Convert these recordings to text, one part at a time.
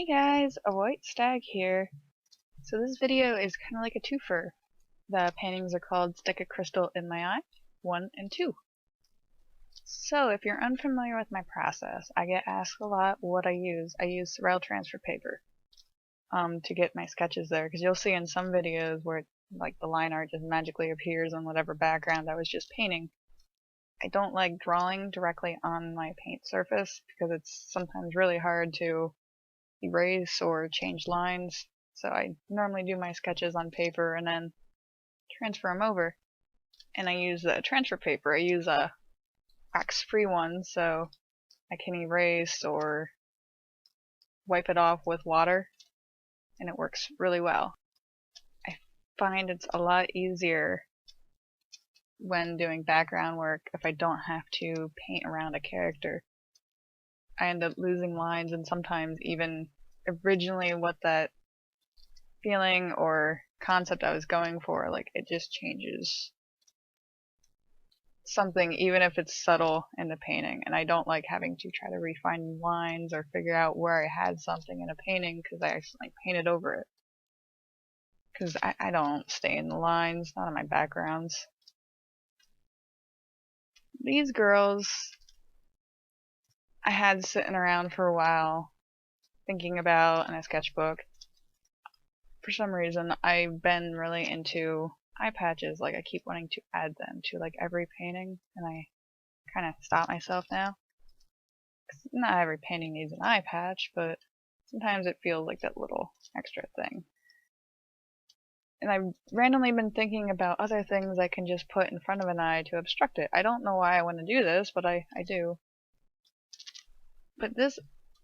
Hey guys, a white stag here. So this video is kind of like a twofer. The paintings are called Stick a Crystal in My Eye 1 and 2. So if you're unfamiliar with my process, I get asked a lot what I use. I use Surreal transfer paper to get my sketches there, because you'll see in some videos where like the line art just magically appears on whatever background I was just painting. I don't like drawing directly on my paint surface because it's sometimes really hard to erase or change lines, so I normally do my sketches on paper and then transfer them over. And I use the transfer paper. I use a wax-free one so I can erase or wipe it off with water, and it works really well. I find it's a lot easier when doing background work if I don't have to paint around a character. I end up losing lines and sometimes even originally what that feeling or concept I was going for, like it just changes something even if it's subtle in the painting, and I don't like having to try to refine lines or figure out where I had something in a painting because I accidentally painted over it, because I don't stay in the lines, not in my backgrounds. These girls I had sitting around for a while thinking about in a sketchbook. For some reason I've been really into eye patches. Like I keep wanting to add them to like every painting, and I kind of stop myself now. 'Cause not every painting needs an eye patch, but sometimes it feels like that little extra thing. And I've randomly been thinking about other things I can just put in front of an eye to obstruct it. I don't know why I want to do this, but I do. But this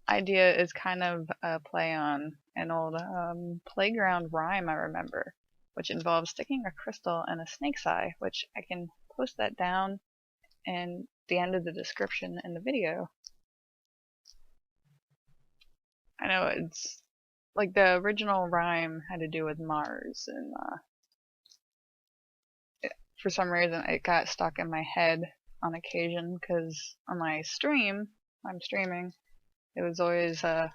idea is kind of a play on an old playground rhyme I remember, which involves sticking a crystal in a snake's eye, which I can post that down in the end of the description in the video. I know it's like the original rhyme had to do with Mars, and for some reason it got stuck in my head on occasion, because on my stream, I'm streaming, it was always a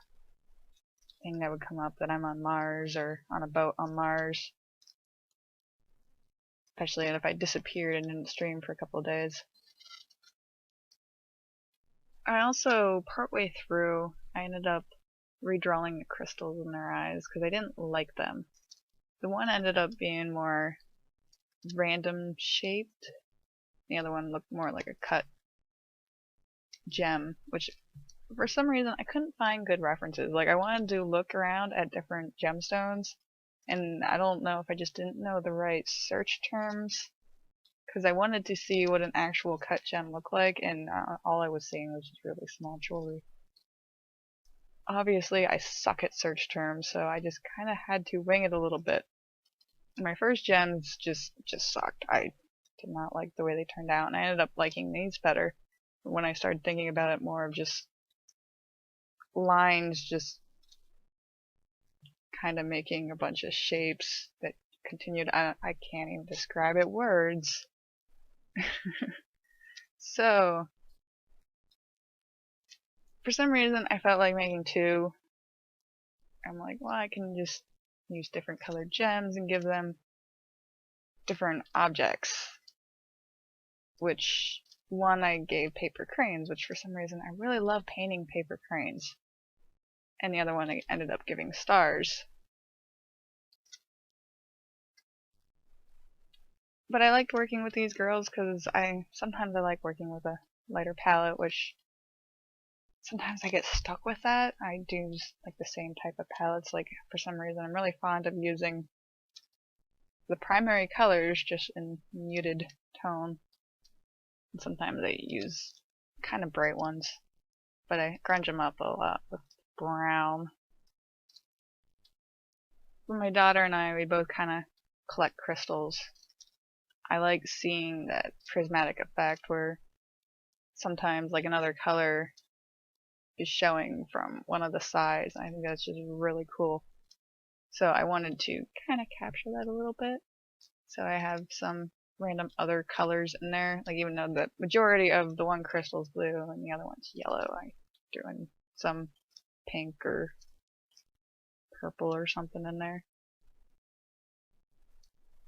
thing that would come up that I'm on Mars or on a boat on Mars, especially if I disappeared and didn't stream for a couple of days. I also, partway through, I ended up redrawing the crystals in their eyes because I didn't like them. The one ended up being more random shaped. The other one looked more like a cut gem, which for some reason I couldn't find good references. Like I wanted to look around at different gemstones, and I don't know if I just didn't know the right search terms, because I wanted to see what an actual cut gem looked like, and all I was seeing was just really small jewelry. Obviously I suck at search terms, so I just kind of had to wing it a little bit. My first gems just sucked. I did not like the way they turned out, and I ended up liking these better when I started thinking about it more of just lines, just kind of making a bunch of shapes that continued. I can't even describe it, words. So for some reason I felt like making two. I'm like, well, I can just use different colored gems and give them different objects, which one I gave paper cranes, which for some reason I really love painting paper cranes, and the other one I ended up giving stars. But I liked working with these girls because sometimes I like working with a lighter palette, which sometimes I get stuck with that. I do just like the same type of palettes. Like for some reason I'm really fond of using the primary colors just in muted tone. And sometimes I use kind of bright ones, but I grunge them up a lot with brown. For my daughter and I, we both kind of collect crystals. I like seeing that prismatic effect where sometimes like another color is showing from one of the sides. I think that's just really cool. So I wanted to kind of capture that a little bit. So I have some random other colors in there. Like even though the majority of the one crystal is blue and the other one's yellow, I threw in some pink or purple or something in there.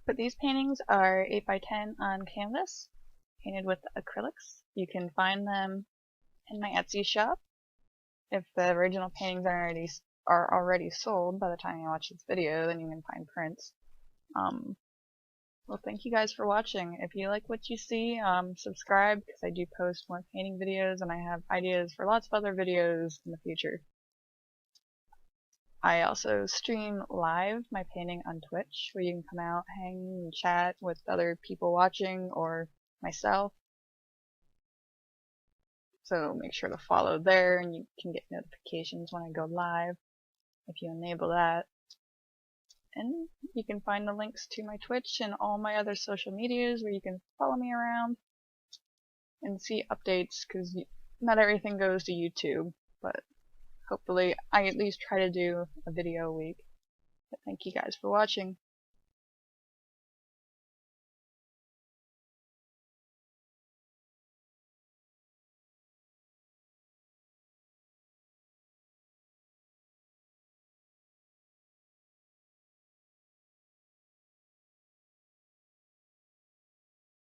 But these paintings are 8 by 10 on canvas, painted with acrylics. You can find them in my Etsy shop. If the original paintings are already sold by the time you watch this video, then you can find prints. Well, thank you guys for watching. If you like what you see, subscribe, because I do post more painting videos and I have ideas for lots of other videos in the future. I also stream live my painting on Twitch, where you can come out, hang, and chat with other people watching or myself. So make sure to follow there and you can get notifications when I go live if you enable that. And you can find the links to my Twitch and all my other social medias where you can follow me around and see updates, because not everything goes to YouTube, but hopefully I at least try to do a video a week. But thank you guys for watching.